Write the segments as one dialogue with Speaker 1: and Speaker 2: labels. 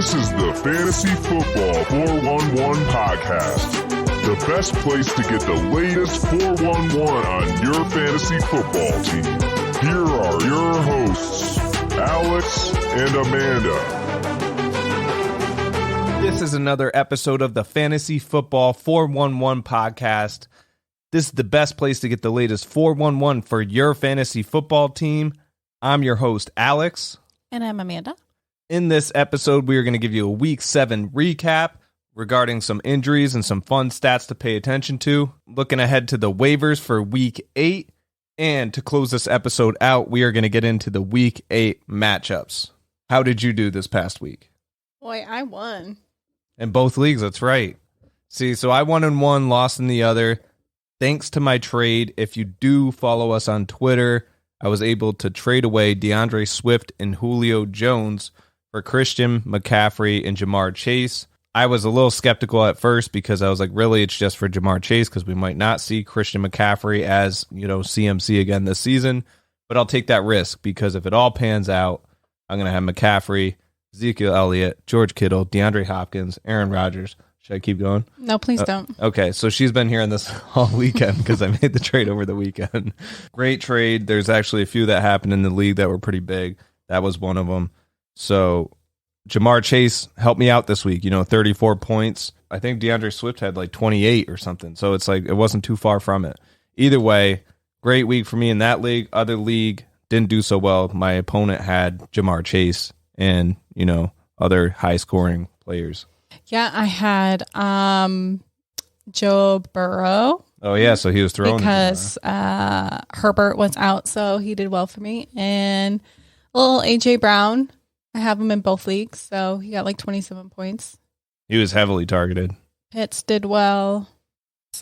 Speaker 1: This is the Fantasy Football 411 podcast. The best place to get the latest 411 on your fantasy football team. Here are your hosts, Alex and Amanda.
Speaker 2: This is another episode of the Fantasy Football 411 podcast. This is the best place to get the latest 411 for your fantasy football team. I'm your host, Alex.
Speaker 3: And I'm Amanda.
Speaker 2: In this episode, we are going to give you a Week 7 recap regarding some injuries and some fun stats to pay attention to. Looking ahead to the waivers for Week 8. And to close this episode out, we are going to get into the Week 8 matchups. How did you do this past week?
Speaker 3: Boy, I won.
Speaker 2: In both leagues, that's right. See, so I won in one, lost in the other. Thanks to my trade, if you do follow us on Twitter, I was able to trade away DeAndre Swift and Julio Jones for Christian McCaffrey and Jamar Chase. I was a little skeptical at first because I was like, really, it's just for Jamar Chase because we might not see Christian McCaffrey as, CMC again this season. But I'll take that risk because if it all pans out, I'm going to have McCaffrey, Ezekiel Elliott, George Kittle, DeAndre Hopkins, Aaron Rodgers. Should I keep going?
Speaker 3: No, please don't.
Speaker 2: Okay, so she's been hearing this all weekend because I made the trade over the weekend. Great trade. There's actually a few that happened in the league that were pretty big. That was one of them. So Jamar Chase helped me out this week, 34 points. I think DeAndre Swift had like 28 or something. So it's like it wasn't too far from it. Either way, great week for me in that league. Other league didn't do so well. My opponent had Jamar Chase and, other high-scoring players.
Speaker 3: Yeah, I had Joe Burrow.
Speaker 2: Oh, yeah, so he was throwing.
Speaker 3: Because Herbert was out, so he did well for me. And little A.J. Brown, I have him in both leagues, so he got like 27 points.
Speaker 2: He was heavily targeted.
Speaker 3: Pitts did well.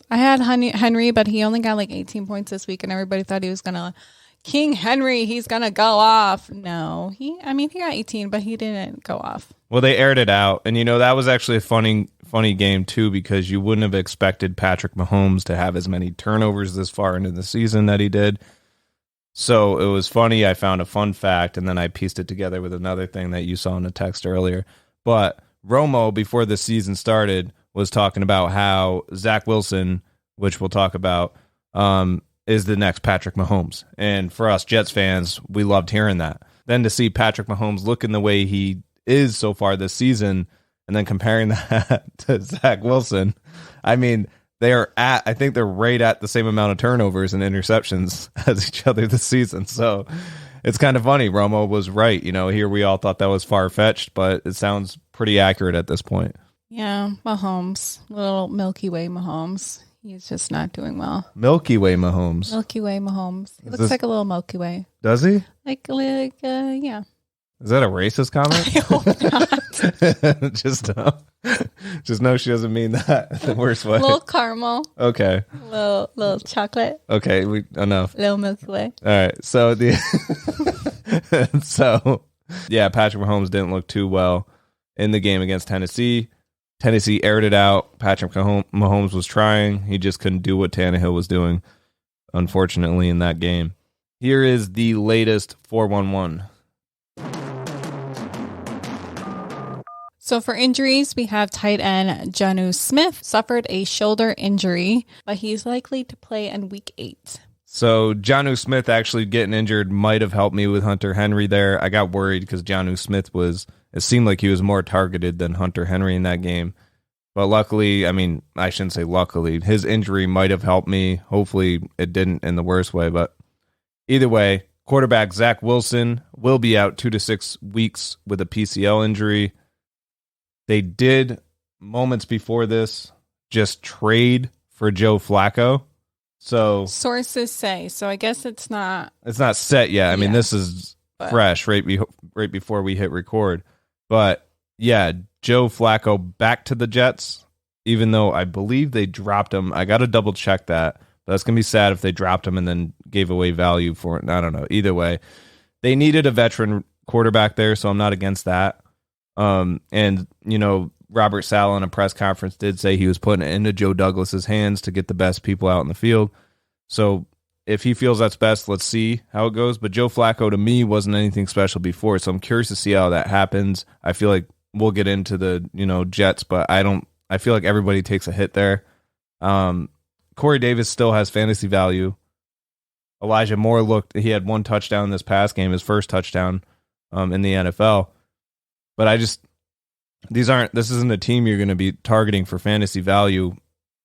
Speaker 3: I had Henry, but he only got like 18 points this week, and everybody thought he was going to King Henry, he's going to go off. No, he got 18, but he didn't go off.
Speaker 2: Well, they aired it out, and that was actually a funny game too because you wouldn't have expected Patrick Mahomes to have as many turnovers this far into the season that he did. So it was funny. I found a fun fact, and then I pieced it together with another thing that you saw in the text earlier. But Romo, before the season started, was talking about how Zach Wilson, which we'll talk about, is the next Patrick Mahomes. And for us Jets fans, we loved hearing that. Then to see Patrick Mahomes looking the way he is so far this season, and then comparing that to Zach Wilson, I think they're right at the same amount of turnovers and interceptions as each other this season. So it's kind of funny. Romo was right. Here we all thought that was far-fetched, but it sounds pretty accurate at this point.
Speaker 3: Yeah, Mahomes, little Milky Way Mahomes. He's just not doing well.
Speaker 2: Milky Way Mahomes.
Speaker 3: Milky Way Mahomes. He looks like a little Milky Way.
Speaker 2: Does he?
Speaker 3: Yeah.
Speaker 2: Is that a racist comment?
Speaker 3: I hope not.
Speaker 2: Just know she doesn't mean that the worst way.
Speaker 3: Little caramel.
Speaker 2: Okay.
Speaker 3: Little chocolate.
Speaker 2: Okay, enough.
Speaker 3: Little Milky Way.
Speaker 2: All right. So Patrick Mahomes didn't look too well in the game against Tennessee. Tennessee aired it out. Patrick Mahomes was trying. He just couldn't do what Tannehill was doing, unfortunately, in that game. Here is the latest 411.
Speaker 3: So for injuries, we have tight end Jonnu Smith suffered a shoulder injury, but he's likely to play in Week 8.
Speaker 2: So Jonnu Smith actually getting injured might have helped me with Hunter Henry there. I got worried because Jonnu Smith it seemed like he was more targeted than Hunter Henry in that game. But luckily, I shouldn't say luckily, his injury might have helped me. Hopefully it didn't in the worst way. But either way, quarterback Zach Wilson will be out 2 to 6 weeks with a PCL injury. They did, moments before this, just trade for Joe Flacco. So
Speaker 3: sources say. So I guess it's not
Speaker 2: set yet. This is fresh right before we hit record. But yeah, Joe Flacco back to the Jets, even though I believe they dropped him. I got to double check that. But that's going to be sad if they dropped him and then gave away value for it. I don't know. Either way, they needed a veteran quarterback there, so I'm not against that. And Robert Saleh in a press conference did say he was putting it into Joe Douglas's hands to get the best people out in the field. So if he feels that's best, let's see how it goes. But Joe Flacco, to me, wasn't anything special before, so I'm curious to see how that happens. I feel like we'll get into the, Jets, but I feel like everybody takes a hit there. Corey Davis still has fantasy value. Elijah Moore he had one touchdown this past game, his first touchdown in the NFL. But this isn't a team you're going to be targeting for fantasy value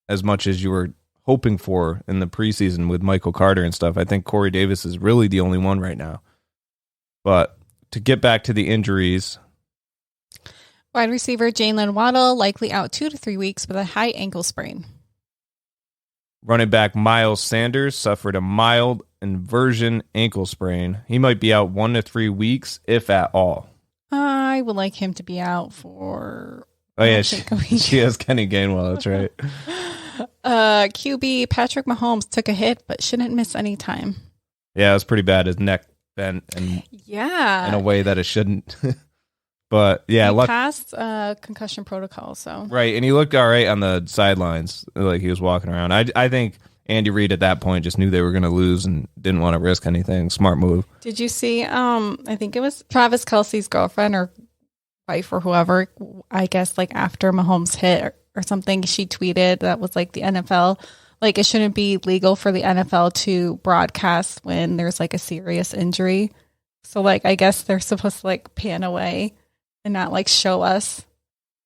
Speaker 2: as much as you were hoping for in the preseason with Michael Carter and stuff. I think Corey Davis is really the only one right now. But to get back to the injuries.
Speaker 3: Wide receiver Jalen Waddle likely out 2 to 3 weeks with a high ankle sprain.
Speaker 2: Running back Miles Sanders suffered a mild inversion ankle sprain. He might be out 1 to 3 weeks, if at all.
Speaker 3: I would like him to be out for...
Speaker 2: Oh, yeah, she has Kenny Gainwell. That's right.
Speaker 3: QB Patrick Mahomes took a hit, but shouldn't miss any time.
Speaker 2: Yeah, it was pretty bad. His neck bent in a way that it shouldn't. But yeah,
Speaker 3: he passed concussion protocol. So
Speaker 2: right, and he looked all right on the sidelines, like he was walking around. I think Andy Reid at that point just knew they were going to lose and didn't want to risk anything. Smart move.
Speaker 3: Did you see? I think it was Travis Kelce's girlfriend or wife or whoever. I guess like after Mahomes hit or something, she tweeted that was like the NFL. Like it shouldn't be legal for the NFL to broadcast when there's like a serious injury. So like I guess they're supposed to like pan away and not like show us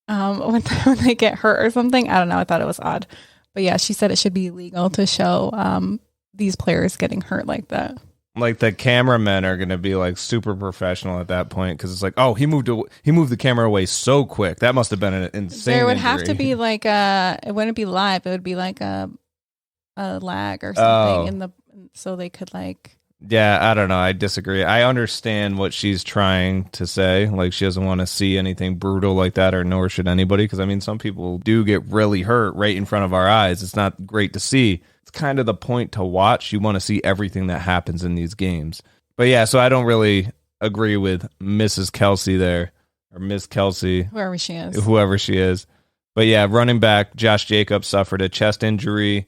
Speaker 3: when they get hurt or something. I don't know. I thought it was odd. But yeah, she said it should be illegal to show these players getting hurt like that.
Speaker 2: Like the cameramen are going to be like super professional at that point because it's like, oh, he moved the camera away so quick. That must have been an insane
Speaker 3: There would
Speaker 2: injury.
Speaker 3: have to be like it wouldn't be live. It would be like a lag or something so they could like.
Speaker 2: Yeah, I don't know. I disagree. I understand what she's trying to say. Like, she doesn't want to see anything brutal like that, or nor should anybody. Because, I mean, some people do get really hurt right in front of our eyes. It's not great to see. It's kind of the point to watch. You want to see everything that happens in these games. But, yeah, so I don't really agree with Mrs. Kelsey there, or Miss Kelsey.
Speaker 3: Whoever she is.
Speaker 2: But, yeah, running back Josh Jacobs suffered a chest injury.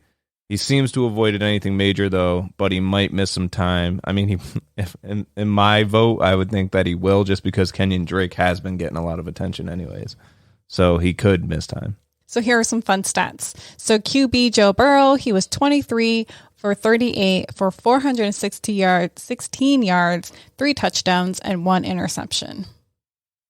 Speaker 2: He seems to have avoided anything major, though, but he might miss some time. I mean, if in my vote, I would think that he will, just because Kenyon Drake has been getting a lot of attention anyways. So he could miss time.
Speaker 3: So here are some fun stats. So QB Joe Burrow, he was 23 for 38 for 460 yards, 16 yards, 3 touchdowns, and 1 interception.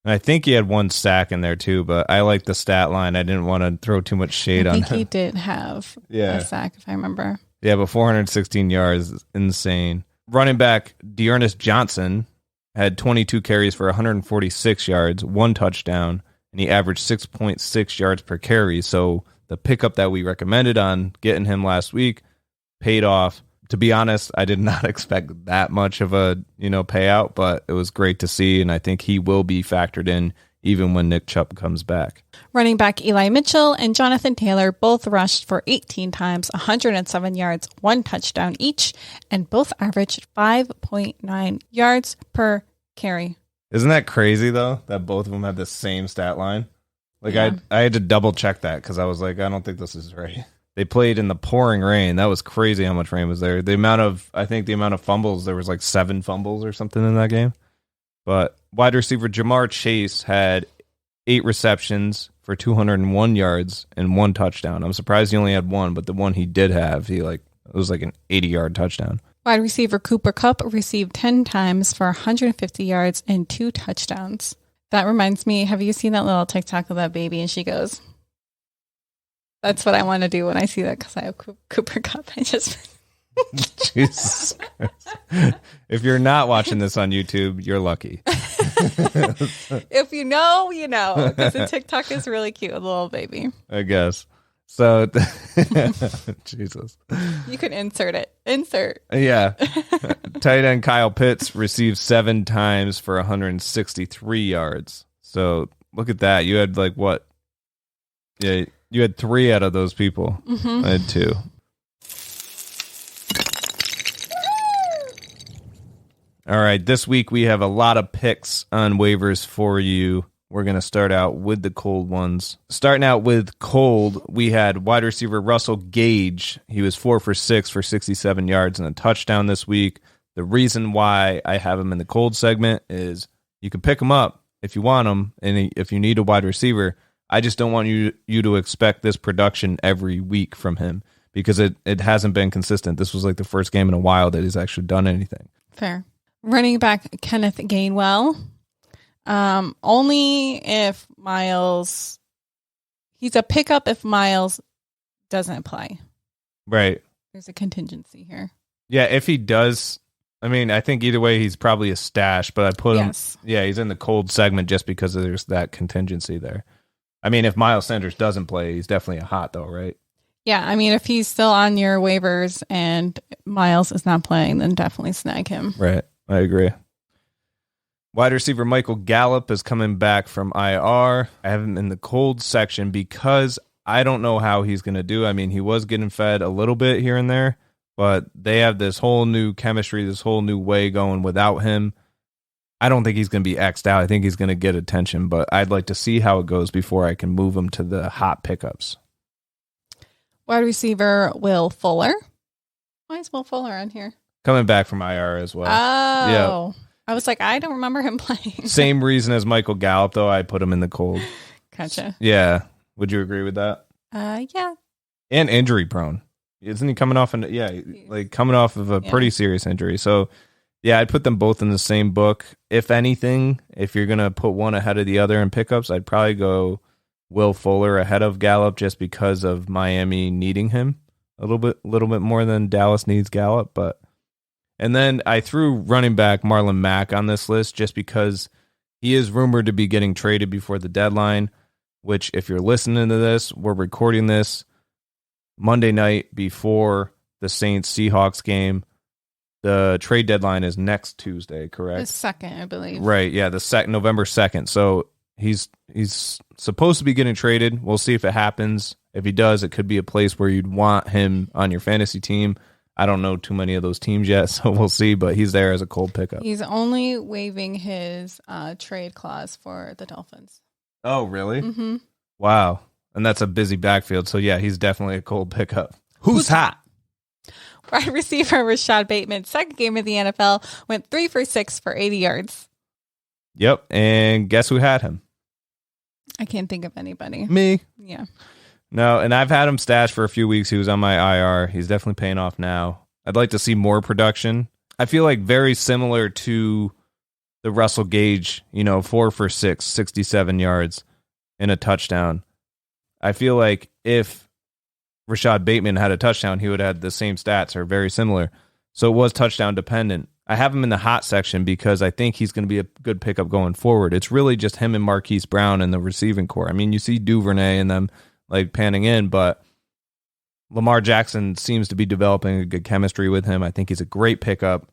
Speaker 2: I think he had 1 sack in there too, but I like the stat line. I didn't want to throw too much shade on him.
Speaker 3: I think he did have a sack, if I remember.
Speaker 2: Yeah, but 416 yards is insane. Running back Dearness Johnson had 22 carries for 146 yards, 1 touchdown, and he averaged 6.6 yards per carry. So the pickup that we recommended on getting him last week paid off. To be honest, I did not expect that much of a payout, but it was great to see, and I think he will be factored in even when Nick Chubb comes back.
Speaker 3: Running back Eli Mitchell and Jonathan Taylor both rushed for 18 times, 107 yards, 1 touchdown each, and both averaged 5.9 yards per carry.
Speaker 2: Isn't that crazy, though, that both of them had the same stat line? Like, yeah. I had to double check that because I was like, I don't think this is right. They played in the pouring rain. That was crazy how much rain was there. The amount of fumbles, there was like 7 fumbles or something in that game. But wide receiver Jamar Chase had 8 receptions for 201 yards and 1 touchdown. I'm surprised he only had 1, but the one he did have, it was like an 80-yard touchdown.
Speaker 3: Wide receiver Cooper Kupp received 10 times for 150 yards and 2 touchdowns. That reminds me, have you seen that little TikTok of that baby? And she goes... That's what I want to do when I see that because I have Cooper Kupp. I just...
Speaker 2: Jesus Christ. If you're not watching this on YouTube, you're lucky.
Speaker 3: If you know, you know. Because the TikTok is really cute, a little baby.
Speaker 2: I guess. So, Jesus.
Speaker 3: You can insert it. Insert.
Speaker 2: Yeah. Tight end Kyle Pitts received 7 times for 163 yards. So, look at that. You had like what? Yeah. You had 3 out of those people. Mm-hmm. I had 2. All right. This week we have a lot of picks on waivers for you. We're going to start out with the cold ones. Starting out with cold, we had wide receiver Russell Gage. He was 4 for 6 for 67 yards and a touchdown this week. The reason why I have him in the cold segment is you can pick him up if you want him and if you need a wide receiver, I just don't want you to expect this production every week from him because it hasn't been consistent. This was like the first game in a while that he's actually done anything.
Speaker 3: Fair. Running back Kenneth Gainwell. Only if Miles, he's a pickup if Miles doesn't play.
Speaker 2: Right.
Speaker 3: There's a contingency here.
Speaker 2: Yeah, if he does, I mean, I think either way he's probably a stash, but I put him, yeah, he's in the cold segment just because there's that contingency there. I mean, if Miles Sanders doesn't play, he's definitely a hot though, right?
Speaker 3: Yeah, I mean, if he's still on your waivers and Miles is not playing, then definitely snag him.
Speaker 2: Right, I agree. Wide receiver Michael Gallup is coming back from IR. I have him in the cold section because I don't know how he's going to do. I mean, he was getting fed a little bit here and there, but they have this whole new chemistry, this whole new way going without him. I don't think he's going to be X'd out. I think he's going to get attention, but I'd like to see how it goes before I can move him to the hot pickups.
Speaker 3: Wide receiver Will Fuller. Why is Will Fuller on here?
Speaker 2: Coming back from IR as well.
Speaker 3: Oh.
Speaker 2: Yeah.
Speaker 3: I was like, I don't remember him playing.
Speaker 2: Same reason as Michael Gallup, though. I put him in the cold.
Speaker 3: Gotcha.
Speaker 2: Yeah. Would you agree with that?
Speaker 3: Yeah.
Speaker 2: And injury prone. Isn't he coming off? Coming off of a pretty serious injury. So, yeah, I'd put them both in the same book. If anything, if you're going to put one ahead of the other in pickups, I'd probably go Will Fuller ahead of Gallup just because of Miami needing him a little bit more than Dallas needs Gallup. And then I threw running back Marlon Mack on this list just because he is rumored to be getting traded before the deadline, which if you're listening to this, we're recording this Monday night before the Saints-Seahawks game. The trade deadline is next Tuesday, correct?
Speaker 3: The 2nd, I believe.
Speaker 2: Right, yeah, November 2nd. So he's supposed to be getting traded. We'll see if it happens. If he does, it could be a place where you'd want him on your fantasy team. I don't know too many of those teams yet, so we'll see, but he's there as a cold pickup.
Speaker 3: He's only waiving his trade clause for the Dolphins.
Speaker 2: Oh, really?
Speaker 3: Mm-hmm.
Speaker 2: Wow. And that's a busy backfield, so yeah, he's definitely a cold pickup. Who's hot?
Speaker 3: Wide receiver Rashad Bateman, second game of the NFL, went 3 for 6 for 80 yards.
Speaker 2: Yep, and guess who had him?
Speaker 3: I can't think of anybody.
Speaker 2: Me.
Speaker 3: Yeah.
Speaker 2: No, and I've had him stashed for a few weeks. He was on my IR. He's definitely paying off now. I'd like to see more production. I feel like very similar to the Russell Gage, 4 for 6, 67 yards and a touchdown. I feel like if Rashad Bateman had a touchdown, he would have had the same stats or very similar. So it was touchdown dependent. I have him in the hot section because I think he's going to be a good pickup going forward. It's really just him and Marquise Brown in the receiving core. I mean, you see Duvernay and them like panning in, but Lamar Jackson seems to be developing a good chemistry with him. I think he's a great pickup.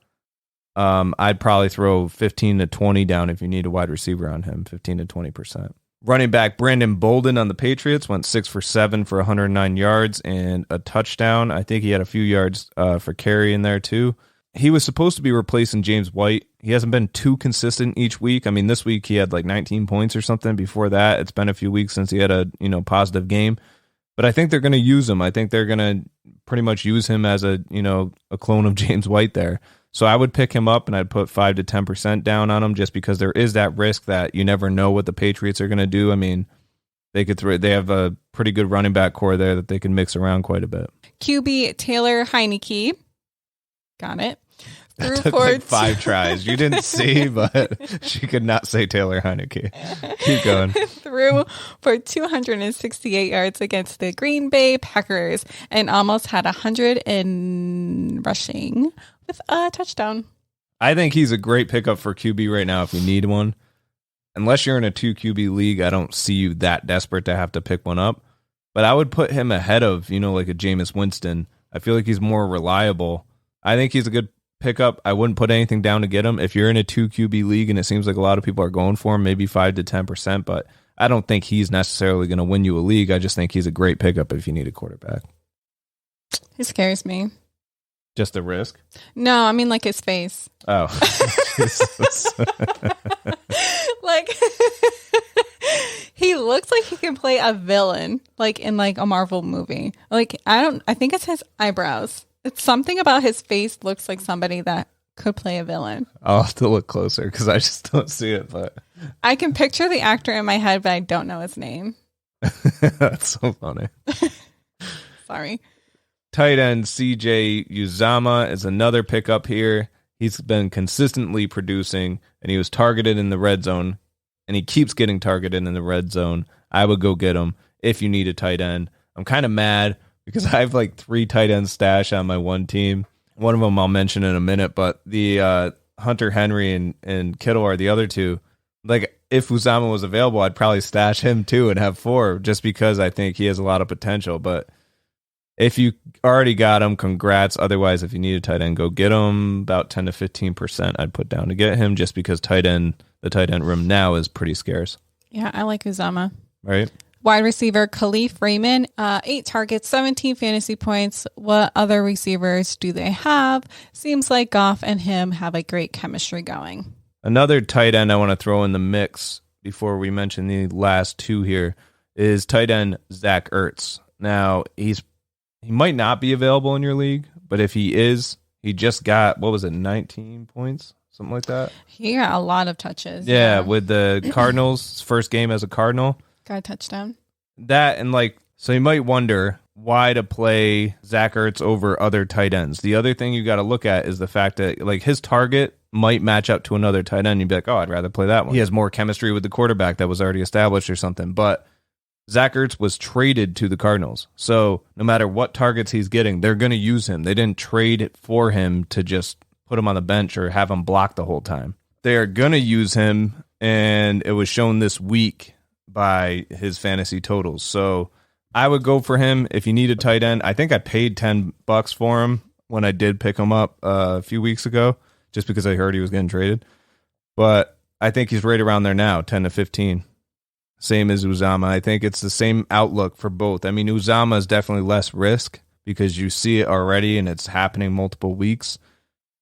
Speaker 2: I'd probably throw 15 to 20 down if you need a wide receiver on him, 15 to 20%. Running back Brandon Bolden on the Patriots went 6 for 7 for 109 yards and a touchdown. I think he had a few yards for carry in there too. He was supposed to be replacing James White. He hasn't been too consistent each week. I mean, this week he had like 19 points or something. Before that, it's been a few weeks since he had a positive game. But I think they're going to use him. I think they're going to pretty much use him as a clone of James White there. So I would pick him up and I'd put 5 to 10% down on him just because there is that risk that you never know what the Patriots are going to do. I mean, they have a pretty good running back core there that they can mix around quite a bit.
Speaker 3: QB Taylor Heineke. Got it.
Speaker 2: That took like 5 tries. You didn't see, but she could not say Taylor Heineke. Keep going.
Speaker 3: Threw for 268 yards against the Green Bay Packers and almost had 100 in rushing with a touchdown.
Speaker 2: I think he's a great pickup for QB right now if you need one. Unless you're in a 2 QB league, I don't see you that desperate to have to pick one up. But I would put him ahead of, like a Jameis Winston. I feel like he's more reliable. I think he's a good pickup. I wouldn't put anything down to get him. If you're in a 2 QB league and it seems like a lot of people are going for him, maybe 5 to 10%, but I don't think he's necessarily going to win you a league. I just think he's a great pickup if you need a quarterback.
Speaker 3: He scares me.
Speaker 2: Just the risk?
Speaker 3: No, I mean like his face.
Speaker 2: Oh.
Speaker 3: Like he looks like he can play a villain like in like a Marvel movie. Like I think it's his eyebrows. It's something about his face looks like somebody that could play a villain?
Speaker 2: I'll have to look closer because I just don't see it. But
Speaker 3: I can picture the actor in my head, but I don't know his name.
Speaker 2: That's so funny.
Speaker 3: Sorry.
Speaker 2: Tight end CJ Uzama is another pickup here. He's been consistently producing, and he was targeted in the red zone, and he keeps getting targeted in the red zone. I would go get him if you need a tight end. I'm kind of mad because I have like 3 tight end stash on my one team. One of them I'll mention in a minute, but the Hunter Henry and Kittle are the other two. Like, if Uzama was available, I'd probably stash him too and have 4 just because I think he has a lot of potential. But if you already got him, congrats. Otherwise, if you need a tight end, go get him. About 10 to 15% I'd put down to get him just because the tight end room now is pretty scarce.
Speaker 3: Yeah, I like Uzama.
Speaker 2: Right.
Speaker 3: Wide receiver Khalif Raymond, 8 targets, 17 fantasy points. What other receivers do they have? Seems like Goff and him have a great chemistry going.
Speaker 2: Another tight end I want to throw in the mix before we mention the last 2 here is tight end Zach Ertz. Now, he might not be available in your league, but if he is, he just got, 19 points? Something like that?
Speaker 3: He got a lot of touches.
Speaker 2: Yeah, with the Cardinals, first game as a Cardinal.
Speaker 3: Got a touchdown.
Speaker 2: That and so you might wonder why to play Zach Ertz over other tight ends. The other thing you got to look at is the fact that his target might match up to another tight end. You'd be like, oh, I'd rather play that one. He has more chemistry with the quarterback that was already established or something. But Zach Ertz was traded to the Cardinals. So no matter what targets he's getting, they're going to use him. They didn't trade it for him to just put him on the bench or have him block the whole time. They are going to use him, and it was shown this week by his fantasy totals. So I would go for him if you need a tight end. I think I paid $10 for him when I did pick him up a few weeks ago, just because I heard he was getting traded. But I think he's right around there now, 10 to 15. Same as Uzama. I think it's the same outlook for both. I mean, Uzama is definitely less risk because you see it already and it's happening multiple weeks.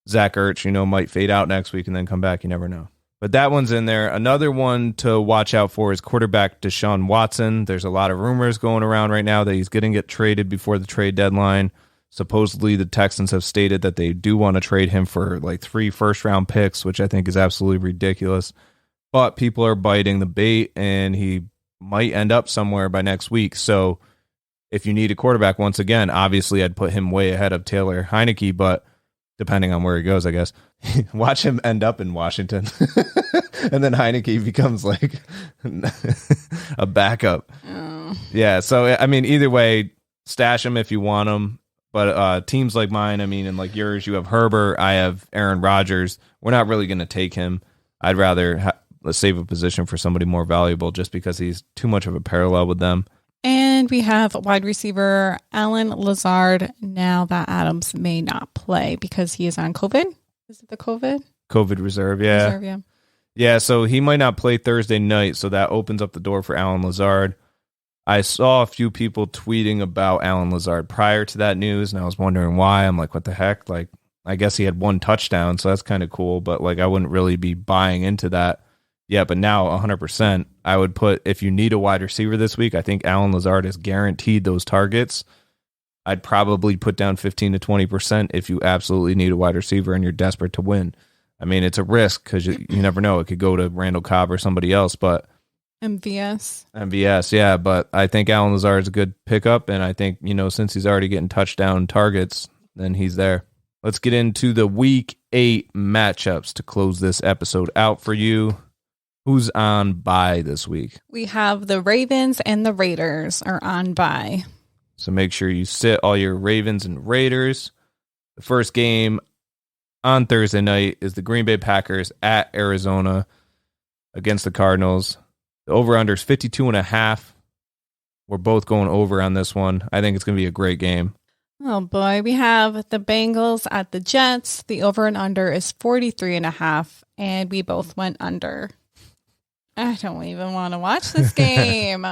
Speaker 2: Zach Ertz, might fade out next week and then come back. You never know. But that one's in there. Another one to watch out for is quarterback Deshaun Watson. There's a lot of rumors going around right now that he's going to get traded before the trade deadline. Supposedly, the Texans have stated that they do want to trade him for 3 first-round picks, which I think is absolutely ridiculous. But people are biting the bait, and he might end up somewhere by next week. So if you need a quarterback, once again, obviously I'd put him way ahead of Taylor Heineke, but depending on where he goes, I guess. Watch him end up in Washington. And then Heineke becomes a backup. Oh. Yeah, so, I mean, either way, stash him if you want him. But teams like mine, and like yours, you have Herbert, I have Aaron Rodgers. We're not really going to take him. I'd rather save a position for somebody more valuable just because he's too much of a parallel with them.
Speaker 3: And we have wide receiver Alan Lazard now that Adams may not play because he is on COVID. Is it the COVID?
Speaker 2: COVID reserve, yeah.
Speaker 3: Reserve, yeah.
Speaker 2: Yeah, so he might not play Thursday night, so that opens up the door for Alan Lazard. I saw a few people tweeting about Alan Lazard prior to that news, and I was wondering why. I'm like, what the heck? I guess he had 1 touchdown, so that's kind of cool, but I wouldn't really be buying into that. Yeah, but now 100%, I would put, if you need a wide receiver this week, I think Alan Lazard is guaranteed those targets. I'd probably put down 15 to 20% if you absolutely need a wide receiver and you're desperate to win. I mean, it's a risk because you never know. It could go to Randall Cobb or somebody else, but MVS, yeah, but I think Alan Lazard is a good pickup, and I think, since he's already getting touchdown targets, then he's there. Let's get into the Week 8 matchups to close this episode out for you. Who's on bye this week?
Speaker 3: We have the Ravens and the Raiders are on bye.
Speaker 2: So make sure you sit all your Ravens and Raiders. The first game on Thursday night is the Green Bay Packers at Arizona against the Cardinals. The over-under is 52.5. We're both going over on this one. I think it's going to be a great game.
Speaker 3: Oh, boy. We have the Bengals at the Jets. The over and under is 43.5, and we both went under. I don't even want to watch this game.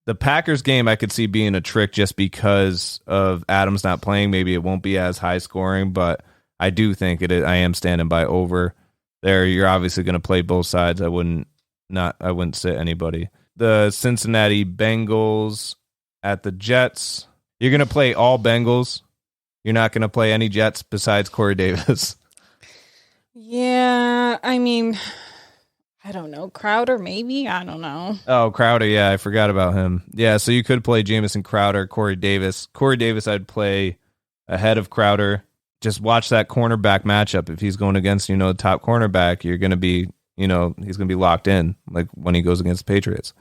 Speaker 2: The Packers game I could see being a trick just because of Adams not playing. Maybe it won't be as high scoring, but I do think it is. I am standing by over there. You're obviously going to play both sides. I wouldn't sit anybody. The Cincinnati Bengals at the Jets. You're going to play all Bengals. You're not going to play any Jets besides Corey Davis.
Speaker 3: Yeah, I mean, I don't know. Crowder, maybe? I don't know.
Speaker 2: Oh, Crowder, yeah, I forgot about him. Yeah, so you could play Jamison Crowder, Corey Davis. Corey Davis I'd play ahead of Crowder. Just watch that cornerback matchup. If he's going against, the top cornerback, you're going to be, he's going to be locked in, like when he goes against the Patriots.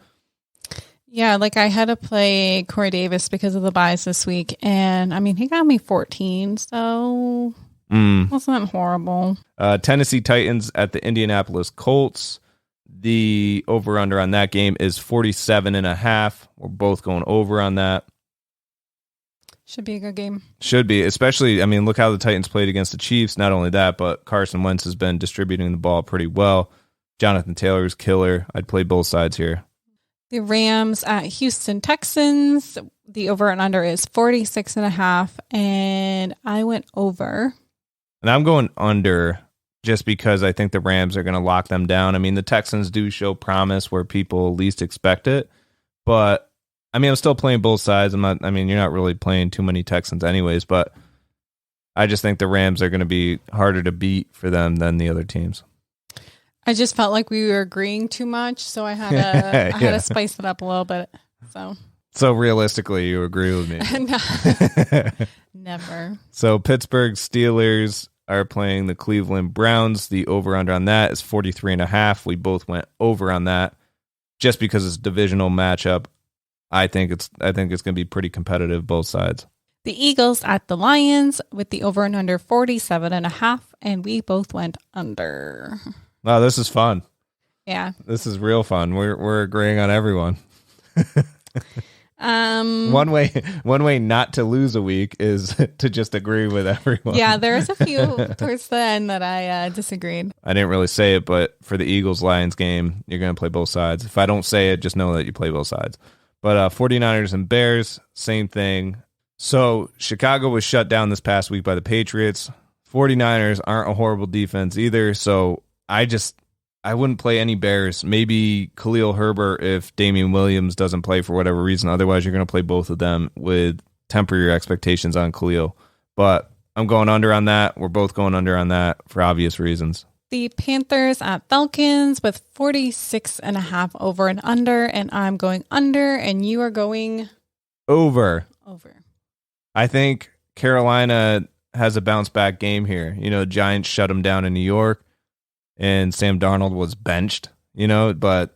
Speaker 3: Yeah, like I had to play Corey Davis because of the buys this week. And, I mean, he got me 14, so wasn't horrible.
Speaker 2: Tennessee Titans at the Indianapolis Colts. The over-under on that game is 47.5. We're both going over on that.
Speaker 3: Should be a good game.
Speaker 2: Should be, especially, I mean, look how the Titans played against the Chiefs. Not only that, but Carson Wentz has been distributing the ball pretty well. Jonathan Taylor's killer. I'd play both sides here.
Speaker 3: The Rams at Houston Texans. The over and under is 46.5, and I went over.
Speaker 2: And I'm going under just because I think the Rams are going to lock them down. I mean, the Texans do show promise where people least expect it, but I mean, I'm still playing both sides. You're not really playing too many Texans anyways, but I just think the Rams are going to be harder to beat for them than the other teams.
Speaker 3: I just felt like we were agreeing too much, so I had to spice it up a little bit.
Speaker 2: So realistically, you agree with me?
Speaker 3: No, never.
Speaker 2: So Pittsburgh Steelers are playing the Cleveland Browns. The over-under on that is 43.5. We both went over on that just because it's a divisional matchup. I think it's going to be pretty competitive, both sides.
Speaker 3: The Eagles at the Lions with the over and under 47.5, and we both went under.
Speaker 2: Wow, this is fun.
Speaker 3: Yeah.
Speaker 2: This is real fun. We're agreeing on everyone. One way not to lose a week is to just agree with everyone.
Speaker 3: Yeah, there was a few towards the end that I disagreed.
Speaker 2: I didn't really say it, but for the Eagles-Lions game, you're going to play both sides. If I don't say it, just know that you play both sides. But 49ers and Bears, same thing. So Chicago was shut down this past week by the Patriots. 49ers aren't a horrible defense either, so I wouldn't play any Bears. Maybe Khalil Herbert if Damian Williams doesn't play for whatever reason. Otherwise, you're going to play both of them with temper your expectations on Khalil. But I'm going under on that. We're both going under on that for obvious reasons.
Speaker 3: The Panthers at Falcons with 46.5 over and under, and I'm going under, and you are going
Speaker 2: over.
Speaker 3: Over.
Speaker 2: I think Carolina has a bounce back game here. Giants shut them down in New York. And Sam Darnold was benched, but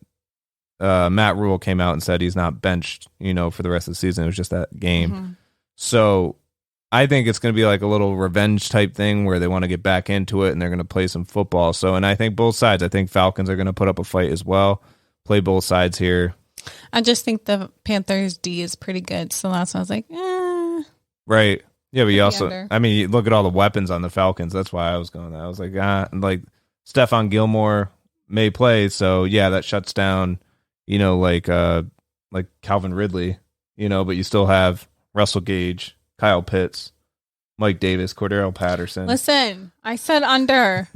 Speaker 2: Matt Rule came out and said he's not benched, for the rest of the season. It was just that game. Mm-hmm. So I think it's going to be like a little revenge type thing where they want to get back into it and they're going to play some football. So, and I think both sides, I think Falcons are going to put up a fight as well. Play both sides here.
Speaker 3: I just think the Panthers D is pretty good. So that's why I was like,
Speaker 2: Right. Yeah, but you also,
Speaker 3: under.
Speaker 2: You look at all the weapons on the Falcons. That's why I was going there. I was like, Stephon Gilmore may play, so yeah, that shuts down, like Calvin Ridley, but you still have Russell Gage, Kyle Pitts, Mike Davis, Cordero Patterson.
Speaker 3: Listen, I said under.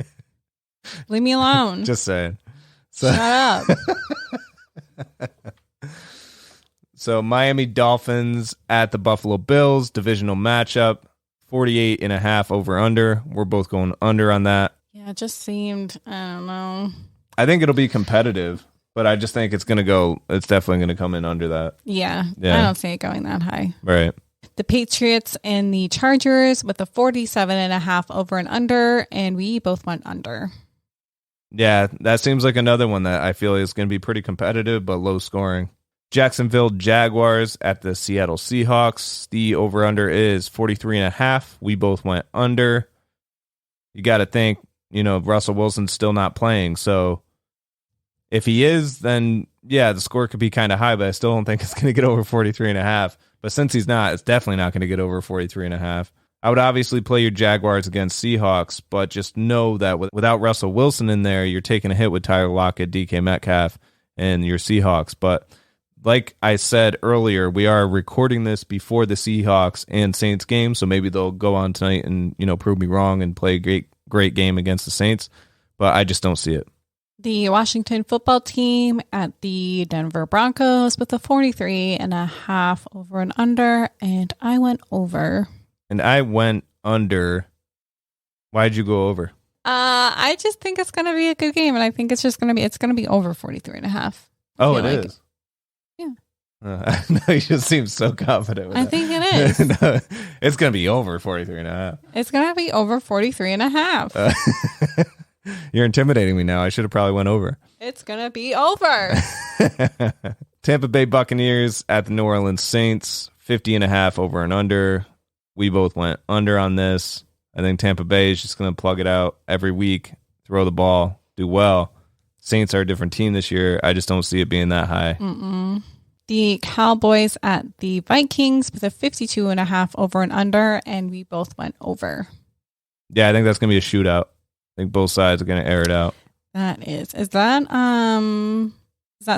Speaker 3: Leave me alone.
Speaker 2: Just saying.
Speaker 3: Shut up.
Speaker 2: So Miami Dolphins at the Buffalo Bills, divisional matchup, 48.5 over under. We're both going under on that.
Speaker 3: Yeah, it just seemed, I don't know.
Speaker 2: I think it'll be competitive, but I just think it's definitely going to come in under that.
Speaker 3: Yeah, I don't see it going that high.
Speaker 2: Right.
Speaker 3: The Patriots and the Chargers with a 47.5 over and under, and we both went under.
Speaker 2: Yeah, that seems like another one that I feel is going to be pretty competitive, but low scoring. Jacksonville Jaguars at the Seattle Seahawks. The over-under is 43.5. We both went under. You got to think, Russell Wilson's still not playing. So if he is, then yeah, the score could be kind of high, but I still don't think it's going to get over 43.5. But since he's not, it's definitely not going to get over 43.5. I would obviously play your Jaguars against Seahawks, but just know that without Russell Wilson in there, you're taking a hit with Tyler Lockett, DK Metcalf, and your Seahawks. But like I said earlier, we are recording this before the Seahawks and Saints game, so maybe they'll go on tonight and prove me wrong and play a great game against the Saints, but I just don't see it.
Speaker 3: The Washington football team at the Denver Broncos with a 43.5 over and under, and I went over.
Speaker 2: And I went under. Why'd you go over?
Speaker 3: I just think it's going to be a good game, and I think it's going to be over 43.5.
Speaker 2: Oh, it is.
Speaker 3: Yeah.
Speaker 2: No, you just seem so confident with
Speaker 3: I
Speaker 2: that.
Speaker 3: think it is.
Speaker 2: No, it's going to be over 43.5.
Speaker 3: It's going to be over 43.5.
Speaker 2: You're intimidating me now. I should have probably went over.
Speaker 3: It's going to be over.
Speaker 2: Tampa Bay Buccaneers at the New Orleans Saints, 50.5 over and under. We both went under on this. I think Tampa Bay is just going to plug it out every week, throw the ball, do well. Saints are a different team this year. I just don't see it being that high.
Speaker 3: The Cowboys at the Vikings with a 52.5 over and under, and we both went over.
Speaker 2: Yeah, I think that's going to be a shootout. I think both sides are going to air it out.
Speaker 3: Is that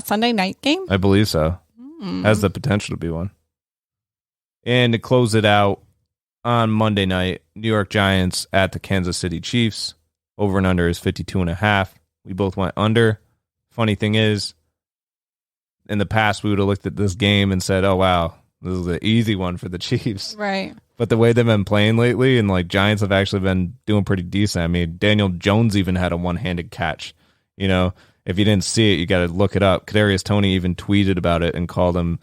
Speaker 3: Sunday night game?
Speaker 2: I believe so. Has the potential to be one. And to close it out on Monday night, New York Giants at the Kansas City Chiefs. Over and under is 52.5. We both went under. Funny thing is, in the past, we would have looked at this game and said, oh, wow, this is an easy one for the Chiefs.
Speaker 3: Right.
Speaker 2: But the way they've been playing lately, and like Giants have actually been doing pretty decent. I mean, Daniel Jones even had a one-handed catch. You know, if you didn't see it, you got to look it up. Kadarius Toney even tweeted about it and called him,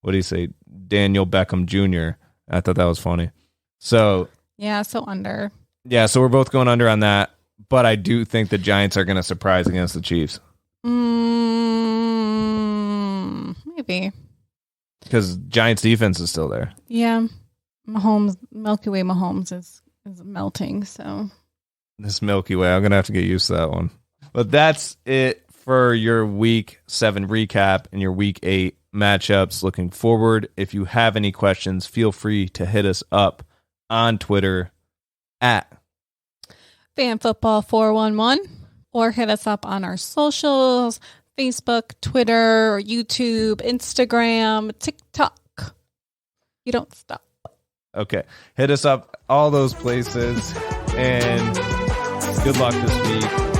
Speaker 2: what do you say, Daniel Beckham Jr. I thought that was funny. So
Speaker 3: yeah, so under.
Speaker 2: Yeah, so we're both going under on that. But I do think the Giants are going to surprise against the Chiefs.
Speaker 3: Maybe.
Speaker 2: Because Giants defense is still there.
Speaker 3: Yeah. Milky Way Mahomes is melting, so.
Speaker 2: This Milky Way, I'm going to have to get used to that one. But that's it for your Week 7 recap and your Week 8 matchups. Looking forward, if you have any questions, feel free to hit us up on Twitter at
Speaker 3: FanFootball411, or hit us up on our socials, Facebook, Twitter, YouTube, Instagram, TikTok. You don't stop.
Speaker 2: Okay. Hit us up all those places, and good luck this week.